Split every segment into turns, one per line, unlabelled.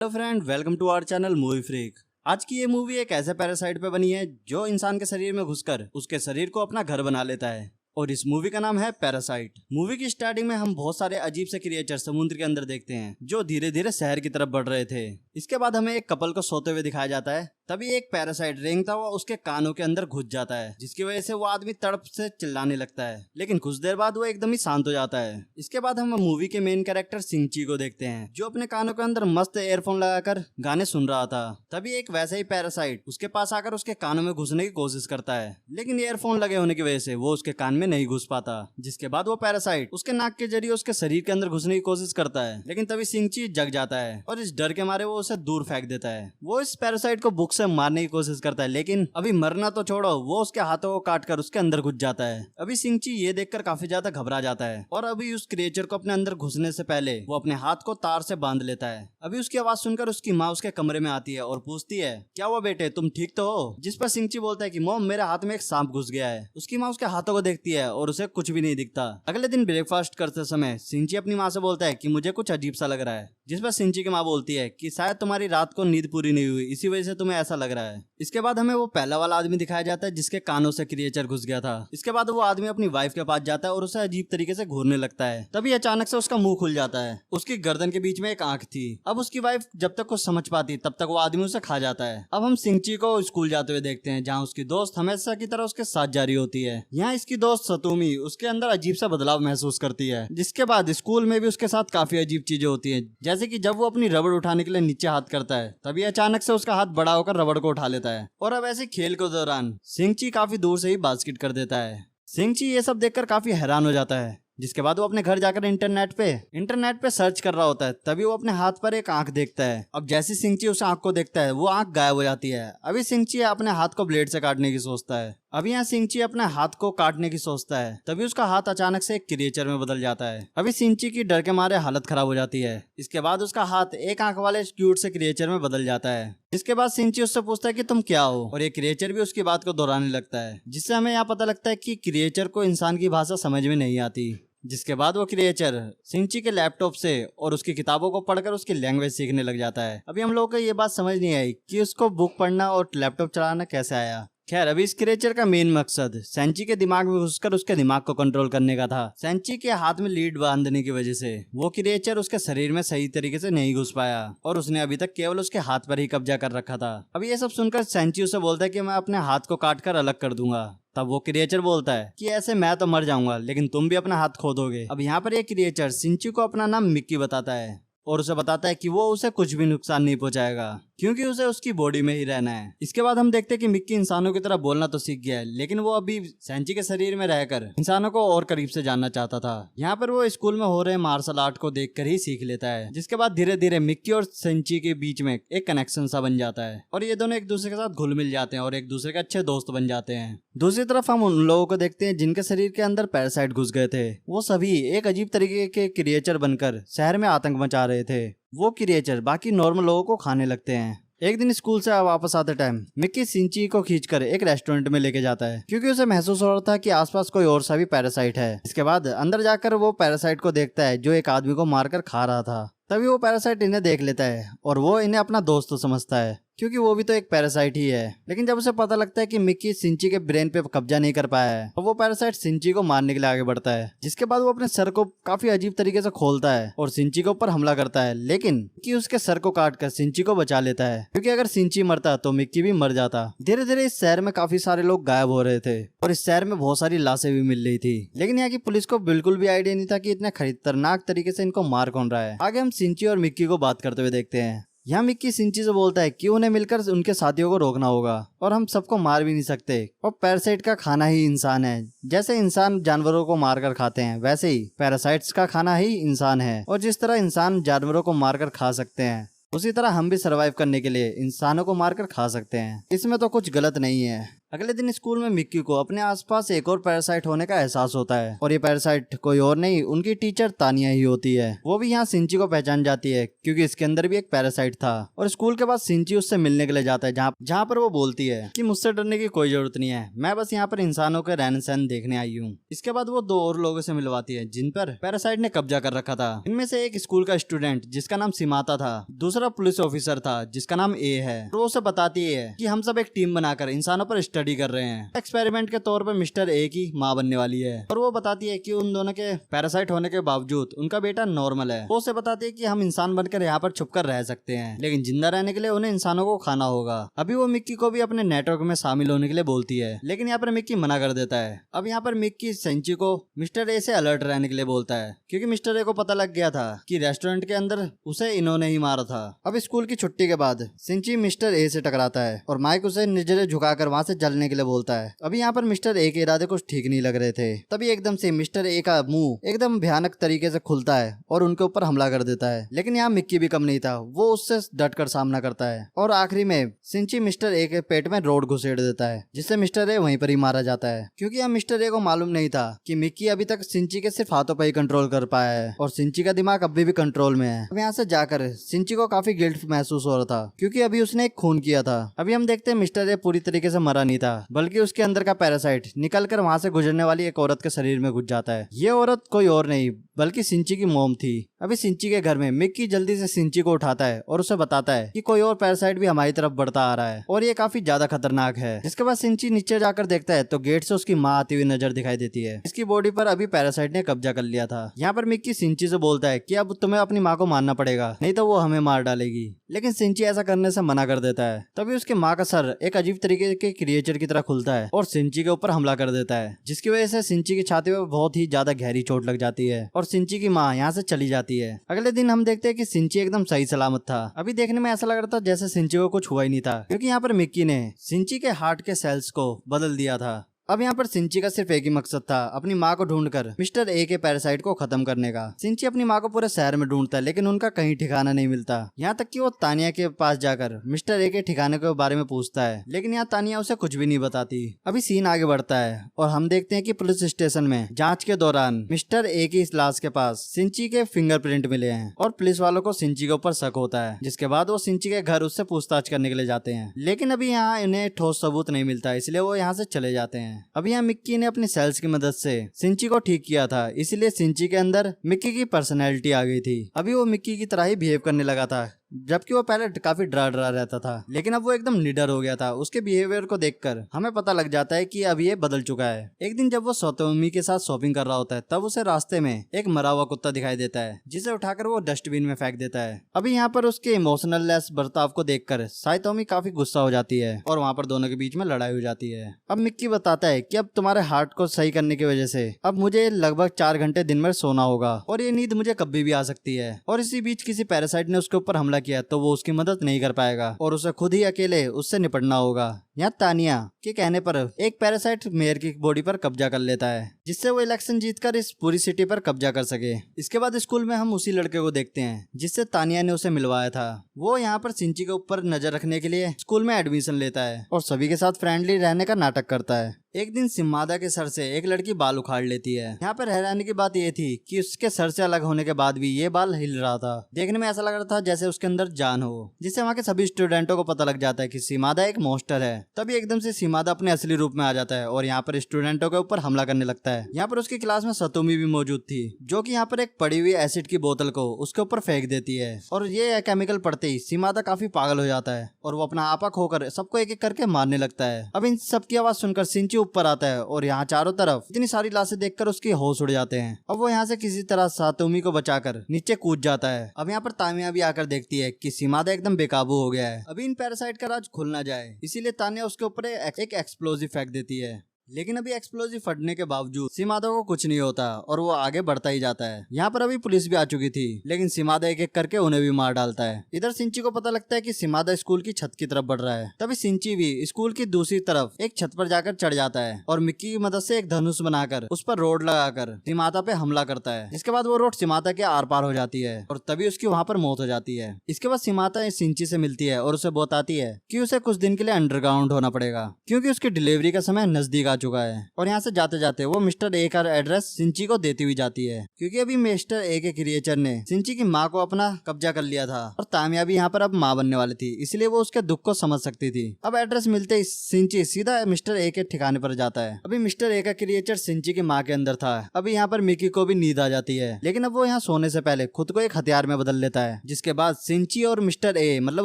Hello friend, welcome to our channel movie freak. आज की ये मूवी एक ऐसे पैरासाइट पे बनी है जो इंसान के शरीर में घुसकर उसके शरीर को अपना घर बना लेता है और इस मूवी का नाम है पैरासाइट। मूवी की स्टार्टिंग में हम बहुत सारे अजीब से क्रिएचर समुद्र के अंदर देखते हैं जो धीरे धीरे शहर की तरफ बढ़ रहे थे। इसके बाद हमें एक कपल को सोते हुए दिखाया जाता है। तभी एक पैरासाइट रेंगता हुआ उसके कानों के अंदर घुस जाता है, जिसकी वजह से वो आदमी तड़प से चिल्लाने लगता है, लेकिन कुछ देर बाद वो एकदम ही शांत हो जाता है। इसके बाद हम मूवी के मेन कैरेक्टर सिंची को देखते हैं जो अपने कानों के अंदर मस्त एयरफोन लगाकर गाने सुन रहा था। तभी एक वैसा ही पैरासाइट उसके पास आकर उसके कानों में घुसने की कोशिश करता है, लेकिन ईयरफोन लगे होने की वजह से वो उसके कान में नहीं घुस पाता। जिसके बाद वो पैरासाइट उसके नाक के जरिए उसके शरीर के अंदर घुसने की कोशिश करता है, लेकिन तभी सिंची जग जाता है और इस डर के मारे वो उसे दूर फेंक देता है। वो इस पैरासाइट को बुक से मारने की कोशिश करता है, लेकिन अभी मरना तो छोड़ो, वो उसके हाथों को काट कर उसके अंदर घुस जाता है। अभी सिंची ये देखकर काफी ज्यादा घबरा जाता है और अभी उस क्रिएचर को अपने अंदर घुसने से पहले वो अपने हाथ को तार से बांध लेता है। अभी उसकी आवाज सुनकर उसकी माँ उसके कमरे में आती है और पूछती है, क्या हुआ बेटे, तुम ठीक तो हो? जिस पर सिंची बोलता है कि मॉम, मेरे हाथ में एक सांप घुस गया है। उसकी माँ उसके हाथों को देखती है और उसे कुछ भी नहीं दिखता। अगले दिन ब्रेकफास्ट करते समय सिंची अपनी माँ से बोलता है कि मुझे कुछ अजीब सा लग रहा है, जिस पर सिंची की माँ बोलती है कि शायद तुम्हारी रात को नींद पूरी नहीं हुई, इसी वजह से तुम्हें ऐसा लग रहा है। इसके बाद हमें वो पहला वाला आदमी दिखाया जाता है जिसके कानों से क्रिएचर घुस गया था। इसके बाद वो आदमी अपनी वाइफ के पास जाता है और उसे अजीब तरीके से घूरने लगता है। तभी अचानक से उसका मुंह खुल जाता है। उसकी गर्दन के बीच में एक आंख थी। अब उसकी वाइफ जब तक कुछ समझ पाती तब तक वो आदमी उसे खा जाता है। अब हम सिंची को स्कूल जाते हुए देखते हैं जहाँ उसकी दोस्त हमेशा की तरह उसके साथ जारी होती है। यहाँ इसकी दोस्त सतोमी उसके अंदर अजीब सा बदलाव महसूस करती है। जिसके बाद स्कूल में भी उसके साथ काफी अजीब चीजें होती है, जैसे कि जब वो अपनी रबड़ उठाने के लिए नीचे हाथ करता है तभी अचानक से उसका हाथ बड़ा होकर रबड़ को उठा लेता है। और अब ऐसे खेल के दौरान सिंची काफी दूर से ही बास्केट कर देता है। सिंची ये सब देखकर काफी हैरान हो जाता है। जिसके बाद वो अपने घर जाकर इंटरनेट पे सर्च कर रहा होता है। तभी वो अपने हाथ पर एक आंख देखता है। अब जैसी सिंची उस आंख को देखता है वो आंख गायब हो जाती है। अभी सिंची अपने हाथ को ब्लेड से काटने की सोचता है। अभी यहाँ सिंची अपने हाथ को काटने की सोचता है, तभी उसका हाथ अचानक से एक क्रिएचर में बदल जाता है। अभी सिंची की डर के मारे हालत खराब हो जाती है। इसके बाद उसका हाथ एक आंख वाले क्यूट से क्रिएचर में बदल जाता है। इसके बाद सिंची उससे पूछता है कि तुम क्या हो, और ये क्रिएचर भी उसकी बात को दोहराने लगता है, जिससे हमें यहाँ पता लगता है कि क्रिएचर को इंसान की भाषा समझ में नहीं आती। जिसके बाद वो क्रिएचर सिंची के लैपटॉप से और उसकी किताबों को पढ़कर उसकी लैंग्वेज सीखने लग जाता है। अभी हम लोगों को ये बात समझ नहीं आई कि उसको बुक पढ़ना और लैपटॉप चलाना कैसे आया। खैर, अभी इस क्रिएचर का मेन मकसद सेंची के दिमाग में घुसकर उसके दिमाग को कंट्रोल करने का था। सेंची के हाथ में लीड बांधने की वजह से वो क्रिएचर उसके शरीर में सही तरीके से नहीं घुस पाया और उसने अभी तक केवल उसके हाथ पर ही कब्जा कर रखा था। अब ये सब सुनकर सेंची उसे बोलता है कि मैं अपने हाथ को काट कर अलग कर दूंगा। तब वो क्रिएचर बोलता है कि ऐसे मैं तो मर जाऊंगा, लेकिन तुम भी अपना हाथ खो दोगे। अब यहाँ पर ये क्रिएचर सिंची को अपना नाम मिक्की बताता है और उसे बताता है कि वो उसे कुछ भी नुकसान नहीं पहुंचाएगा क्योंकि उसे उसकी बॉडी में ही रहना है। इसके बाद हम देखते हैं कि मिक्की इंसानों की तरह बोलना तो सीख गया है, लेकिन वो अभी सेंची के शरीर में रहकर इंसानों को और करीब से जानना चाहता था। यहाँ पर वो स्कूल में हो रहे मार्शल आर्ट को देखकर ही सीख लेता है। जिसके बाद धीरे धीरे मिक्की और सेंची के बीच में एक कनेक्शन सा बन जाता है और ये दोनों एक दूसरे के साथ घुल मिल जाते हैं और एक दूसरे के अच्छे दोस्त बन जाते हैं। दूसरी तरफ हम उन लोगों को देखते हैं जिनके शरीर के अंदर पैरासाइट घुस गए थे। वो सभी एक अजीब तरीके के क्रिएचर बनकर शहर में आतंक मचा रहे थे। वो क्रिएचर बाकी नॉर्मल लोगों को खाने लगते हैं। एक दिन स्कूल से वापस आते टाइम मिक्की सिंची को खींचकर एक रेस्टोरेंट में लेके जाता है क्योंकि उसे महसूस हो रहा था कि आसपास कोई और सा भी पैरासाइट है। इसके बाद अंदर जाकर वो पैरासाइट को देखता है जो एक आदमी को मारकर खा रहा था। तभी वो पैरासाइट इन्हें देख लेता है और वो इन्हें अपना दोस्त समझता है क्योंकि वो भी तो एक पैरासाइट ही है। लेकिन जब उसे पता लगता है कि मिक्की सिंची के ब्रेन पे कब्जा नहीं कर पाया है तो वो पैरासाइट सिंची को मारने के लिए आगे बढ़ता है। जिसके बाद वो अपने सर को काफी अजीब तरीके से खोलता है और सिंची के ऊपर हमला करता है, लेकिन मिक्की उसके सर को काटकर सिंची को बचा लेता है क्योंकि अगर सिंची मरता तो मिक्की भी मर जाता। धीरे धीरे इस शहर में काफी सारे लोग गायब हो रहे थे और इस शहर में बहुत सारी लाशें भी मिल रही थी, लेकिन यहाँ की पुलिस को बिल्कुल भी आइडिया नहीं था कि इतने खतरनाक तरीके से इनको मार कौन रहा है। आगे हम सिंची और मिक्की को बात करते हुए देखते हैं। यहाँ मिक्की सिंची से बोलता है कि उन्हें मिलकर उनके साथियों को रोकना होगा और हम सबको मार भी नहीं सकते और पैरासाइट का खाना ही इंसान है। जैसे इंसान जानवरों को मारकर खाते हैं वैसे ही पैरासाइट्स का खाना ही इंसान है और जिस तरह इंसान जानवरों को मारकर खा सकते हैं उसी तरह हम भी सरवाइव करने के लिए इंसानों को मारकर खा सकते हैं। इसमें तो कुछ गलत नहीं है। अगले दिन स्कूल में मिक्की को अपने आसपास एक और पैरासाइट होने का एहसास होता है और ये पैरासाइट कोई और नहीं उनकी टीचर तानिया ही होती है। वो भी यहाँ सिंची को पहचान जाती है क्योंकि इसके अंदर भी एक पैरासाइट था और स्कूल के बाद सिंची उससे मिलने के लिए जाता है जहाँ पर वो बोलती है कि मुझसे डरने की कोई जरूरत नहीं है, मैं बस यहाँ पर इंसानों के रहन सहन देखने आई हूँ। इसके बाद वो 2 और लोगों से मिलवाती है जिन पर पैरासाइट ने कब्जा कर रखा था। इनमें से एक स्कूल का स्टूडेंट जिसका नाम सिमाता था, दूसरा पुलिस ऑफिसर था जिसका नाम ए है। वो उसे बताती है कि हम सब एक टीम बनाकर इंसानों पर स्टडी कर रहे हैं। एक्सपेरिमेंट के तौर पर मिस्टर ए की माँ बनने वाली है और वो बताती है कि उन दोनों के पैरासाइट होने के बावजूद उनका बेटा नॉर्मल है। वो उसे बताती है कि हम इंसान बनकर यहाँ पर छुपकर रह सकते हैं, लेकिन जिंदा रहने के लिए उन्हें इंसानों को खाना होगा। अभी वो मिक्की को भी अपने नेटवर्क में शामिल होने के लिए बोलती है, लेकिन यहाँ पर मिक्की मना कर देता है। अब यहाँ पर मिक्की सिंची को मिस्टर ए से अलर्ट रहने के लिए बोलता है क्योंकि मिस्टर ए को पता लग गया था कि रेस्टोरेंट के अंदर उसे इन्होंने ही मारा था। अब स्कूल की छुट्टी के बाद सिंची मिस्टर ए से टकराता है और माइक उसे नजरें झुकाकर वहाँ से जलने के लिए बोलता है। अभी यहाँ पर मिस्टर ए के इरादे कुछ ठीक नहीं लग रहे थे। तभी एकदम से मिस्टर ए का मुंह एकदम भयानक तरीके से खुलता है और उनके ऊपर हमला कर देता है। लेकिन यहाँ मिक्की भी कम नहीं था, वो उससे डटकर सामना करता है और आखिरी में सिंची मिस्टर ए के पेट में रोड घुसेड़ देता है जिससे मिस्टर ए वहीं पर ही मारा जाता है। क्योंकि यहाँ मिस्टर ए को मालूम नहीं था कि मिक्की अभी तक सिंची के सिर्फ हाथों पर ही कंट्रोल कर पाया है और सिंची का दिमाग अभी भी कंट्रोल में है। अब यहाँ से जाकर सिंची को काफी गिल्ट महसूस हो रहा था क्योंकि अभी उसने एक खून किया था। अभी हम देखते हैं मिस्टर ए पूरी तरीके से मरा नहीं था, बल्कि उसके अंदर का पैरासाइट निकलकर वहां से गुजरने वाली एक औरत के शरीर में घुस जाता है। ये औरत कोई और नहीं बल्कि सिंची की मॉम थी। अभी सिंची के घर में मिक्की जल्दी से सिंची को उठाता है और उसे बताता है कि कोई और पैरासाइट भी हमारी तरफ बढ़ता आ रहा है और ये काफी ज्यादा खतरनाक है। जिसके बाद सिंची नीचे जाकर देखता है तो गेट से उसकी माँ आती हुई नजर दिखाई देती है। इसकी बॉडी पर अभी पैरासाइट ने कब्जा कर लिया था। यहाँ पर मिक्की सिंची से बोलता है कि अब तुम्हें अपनी माँ को मारना पड़ेगा, नहीं तो वो हमें मार डालेगी। लेकिन सिंची ऐसा करने से मना कर देता है। तभी उसकी माँ का सर एक अजीब तरीके के क्रिएचर की तरह खुलता है और सिंची के ऊपर हमला कर देता है, जिसकी वजह से सिंची की छाती में बहुत ही ज्यादा गहरी चोट लग जाती है और सिंची की माँ यहाँ से चली जाती है। अगले दिन हम देखते हैं कि सिंची एकदम सही सलामत था। अभी देखने में ऐसा लग रहा था जैसे सिंची को कुछ हुआ ही नहीं था, क्योंकि यहाँ पर मिक्की ने सिंची के हार्ट के सेल्स को बदल दिया था। अब यहाँ पर सिंची का सिर्फ एक ही मकसद था, अपनी माँ को ढूंढकर मिस्टर ए के पैरासाइट को खत्म करने का। सिंची अपनी माँ को पूरे शहर में ढूंढता है लेकिन उनका कहीं ठिकाना नहीं मिलता। यहाँ तक कि वो तानिया के पास जाकर मिस्टर ए के ठिकाने के बारे में पूछता है, लेकिन यहाँ तानिया उसे कुछ भी नहीं बताती। अभी सीन आगे बढ़ता है और हम देखते हैं कि पुलिस स्टेशन में जांच के दौरान मिस्टर ए की इस लाश के पास सिंची के फिंगरप्रिंट मिले हैं और पुलिस वालों को सिंची के ऊपर शक होता है। जिसके बाद वो सिंची के घर उससे पूछताछ करने के लिए जाते हैं, लेकिन अभी यहाँ इन्हें ठोस सबूत नहीं मिलता, इसलिए वो यहाँ से चले जाते हैं। अब यहाँ मिक्की ने अपनी सेल्स की मदद से सिंची को ठीक किया था, इसलिए सिंची के अंदर मिक्की की पर्सनैलिटी आ गई थी। अभी वो मिक्की की तरह ही बिहेव करने लगा था, जबकि वो पहले काफी डरा डरा रहता था, लेकिन अब वो एकदम निडर हो गया था। उसके बिहेवियर को देखकर हमें पता लग जाता है कि अब ये बदल चुका है। एक दिन जब वो सौतोमी के साथ शॉपिंग कर रहा होता है तब उसे रास्ते में एक मरा हुआ कुत्ता दिखाई देता है, जिसे उठाकर वो डस्टबिन में फेंक देता है। अभी यहाँ पर उसके इमोशनल लेस बर्ताव को देखकर साइतोमी काफी गुस्सा हो जाती है और वहाँ पर दोनों के बीच में लड़ाई हो जाती है। अब मिक्की बताता है कि अब तुम्हारे हार्ट को सही करने की वजह से अब मुझे लगभग 4 घंटे दिन में सोना होगा और ये नींद मुझे कभी भी आ सकती है। और इसी बीच किसी पैरासाइट ने उसके ऊपर हमला किया तो वो उसकी मदद नहीं कर पाएगा और उसे खुद ही अकेले उससे निपटना होगा। यहाँ तानिया के कहने पर एक पैरासाइट मेयर की बॉडी पर कब्जा कर लेता है, जिससे वो इलेक्शन जीतकर इस पूरी सिटी पर कब्जा कर सके। इसके बाद स्कूल में हम उसी लड़के को देखते हैं जिससे तानिया ने उसे मिलवाया था। वो यहाँ पर सिंची के ऊपर नजर रखने के लिए स्कूल में एडमिशन लेता है और सभी के साथ फ्रेंडली रहने का नाटक करता है। एक दिन सिमादा के सर से एक लड़की बाल उखाड़ लेती है। यहाँ पर हैरानी की बात ये थी कि उसके सर से अलग होने के बाद भी ये बाल हिल रहा था। देखने में ऐसा लग रहा था जैसे उसके अंदर जान हो, जिससे वहाँ के सभी स्टूडेंटों को पता लग जाता है कि सिमादा एक मॉन्स्टर है। तभी एकदम से सिमादा अपने असली रूप में आ जाता है और यहाँ पर स्टूडेंटों के ऊपर हमला करने लगता है। यहाँ पर उसकी क्लास में सतोमी भी मौजूद थी, जो कि यहाँ पर एक पड़ी हुई एसिड की बोतल को उसके ऊपर फेंक देती है और ये केमिकल पड़ते ही सिमादा काफी पागल हो जाता है और वो अपना आपा खोकर सबको एक एक करके मारने लगता है। अब इन सबकी आवाज सुनकर सिंची ऊपर आता है और यहाँ चारों तरफ इतनी सारी लाशें देखकर उसके होश उड़ जाते हैं। अब वो यहाँ से किसी तरह सातोमी को बचाकर नीचे कूद जाता है। अब यहाँ पर तानिया भी आकर देखती है कि सिमादा एकदम बेकाबू हो गया है। अभी इन पैरासाइट का राज खुल ना जाए, इसीलिए तानिया उसके ऊपर एक एक्सप्लोजिव फेंक देती है। लेकिन अभी एक्सप्लोजिव फटने के बावजूद सिमादा को कुछ नहीं होता और वो आगे बढ़ता ही जाता है। यहाँ पर अभी पुलिस भी आ चुकी थी, लेकिन सिमादा एक एक करके उन्हें भी मार डालता है। इधर सिंची को पता लगता है कि सिमादा स्कूल की छत की तरफ बढ़ रहा है। तभी सिंची भी स्कूल की दूसरी तरफ एक छत पर जाकर चढ़ जाता है और मिक्की की मदद से एक धनुष बनाकर उस पर रोड लगाकर सिमादा पे हमला करता है। इसके बाद वो रोड सिमादा के आर पार हो जाती है और तभी उसकी वहाँ पर मौत हो जाती है। इसके बाद सिमादा सिंची से मिलती है और उसे बताती है कि उसे कुछ दिन के लिए अंडरग्राउंड होना पड़ेगा क्योंकि उसकी डिलीवरी का समय नजदीक आ चुका है। और यहाँ से जाते जाते वो मिस्टर ए का एड्रेस सिंची को देती हुई जाती है क्योंकि अभी मिस्टर ए के क्रिएचर ने सिंची की माँ को अपना कब्जा कर लिया था और तामियाबी यहाँ पर अब माँ बनने वाली थी, इसलिए वो उसके दुख को समझ सकती थी। अब एड्रेस मिलते ही सिंची सीधा मिस्टर ए के ठिकाने पर जाता है। अभी मिस्टर ए का क्रिएचर सिंची की माँ के अंदर था। अभी यहाँ पर मिकी को भी नींद आ जाती है, लेकिन अब वो यहाँ सोने से पहले खुद को एक हथियार में बदल लेता है, जिसके बाद सिंची और मिस्टर ए मतलब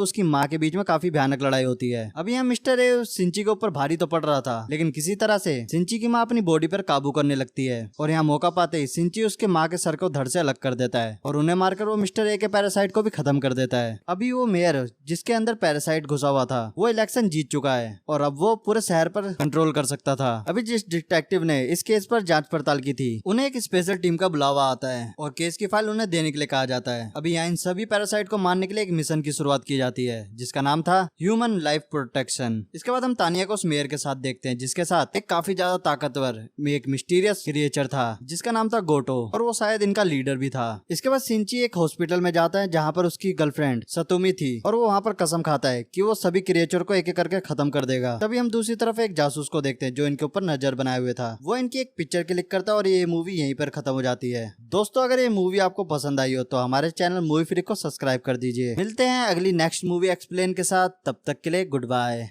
उसकी माँ के बीच में काफी भयानक लड़ाई होती है। अभी यहाँ मिस्टर ए सिंची के ऊपर भारी तो पड़ रहा था, लेकिन किसी तरह से सिंची की माँ अपनी बॉडी पर काबू करने लगती है और यहाँ मौका पाते ही सिंची उसके माँ के सर को धड़ से अलग कर देता है और उन्हें मारकर वो मिस्टर ए के पैरासाइट को भी खत्म कर देता है। अभी वो मेयर जिसके अंदर पैरासाइट घुसा हुआ था वो इलेक्शन जीत चुका है और अब वो पूरे शहर पर कंट्रोल कर सकता था। अभी जिस डिटेक्टिव ने इस केस पर जांच पड़ताल की थी उन्हें एक स्पेशल टीम का बुलावा आता है और केस की फाइल उन्हें देने के लिए कहा जाता है। अभी यहाँ इन सभी पैरासाइट को मारने के लिए एक मिशन की शुरुआत की जाती है जिसका नाम था ह्यूमन लाइफ प्रोटेक्शन। इसके बाद हम तानिया को उस मेयर के साथ देखते हैं जिसके साथ एक काफी ज्यादा ताकतवर एक मिस्टीरियस क्रिएचर था जिसका नाम था गोटो और वो शायद इनका लीडर भी था। इसके बाद सिंची एक हॉस्पिटल में जाता है जहाँ पर उसकी गर्लफ्रेंड सतोमी थी और वो वहाँ पर कसम खाता है कि वो सभी क्रिएचर को एक एक करके खत्म कर देगा। तभी हम दूसरी तरफ एक जासूस को देखते हैं जो इनके ऊपर नजर बनाए हुए था। वो इनकी एक पिक्चर क्लिक करता है और ये मूवी यहीं पर खत्म हो जाती है। दोस्तों अगर ये मूवी आपको पसंद आई हो तो हमारे चैनल मूवी फ्रीक को सब्सक्राइब कर दीजिए। मिलते हैं अगली नेक्स्ट मूवी एक्सप्लेन के साथ, तब तक के लिए गुड बाय।